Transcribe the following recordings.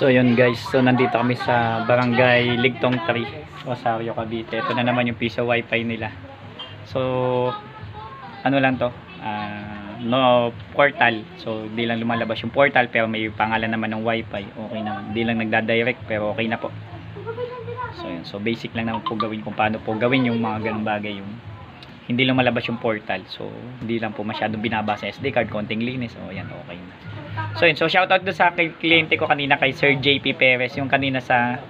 So yun guys, so nandito kami sa Barangay Ligtong 3, Rosario, Cavite. Ito na naman yung piso wifi nila. So ano lang to, no portal. So di lang lumalabas yung portal pero may pangalan naman ng wifi. Okay naman, di lang nagda-direct pero okay na po. So yun, so basic lang naman po gawin kung paano po gawin yung mga ganung bagay, yung hindi lang malabas yung portal. So hindi lang po masyadong binabasa SD card, konting linis. O yan, okay na. So yun, so shoutout doon sa kliyente ko kanina, kay Sir JP Perez, yung kanina sa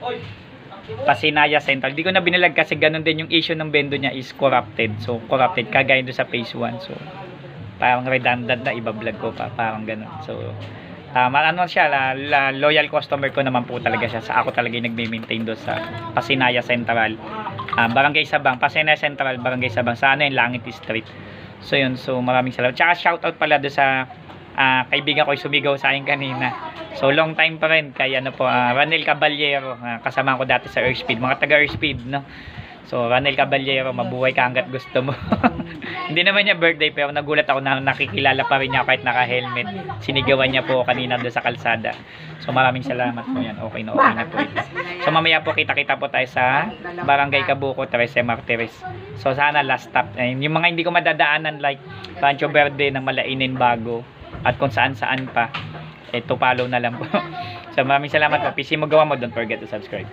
Pasinaya Central. Di ko na binalag kasi ganun din yung issue ng bendo niya is corrupted. So corrupted kagaya doon sa phase 1. So parang redundant na iba-vlog ko pa, parang ganun. So ano siya, loyal customer ko naman po talaga siya. Sa ako talaga yung nagme-maintain doon sa Pasinaya Central, Barangay Sabang, Pasinaya Central, Barangay Sabang, sa ano yung Langit Street. So yun, so maraming salamat. Tsaka shoutout pala doon sa kaibigan ko yung sumigaw sa akin kanina. So long time pa rin kay ano po, Ranel Caballero, kasama ko dati sa Airspeed, mga taga Airspeed, no. So Ranel Caballero, mabuhay ka hanggat gusto mo. Hindi naman niya birthday pero nagulat ako na nakikilala pa rin niya kahit naka-helmet. Sinigawan niya po kanina doon sa kalsada. So maraming salamat po yan. Okay na po ito. So mamaya po kita-kita po tayo sa Barangay Cabuco, 13 Martires. So sana last stop. Yung mga hindi ko madadaanan like Rancho Verde ng Malainin Bago at kung saan-saan pa, ito follow na lang po. So maraming salamat po. PC mo gawa mo, don't forget to subscribe.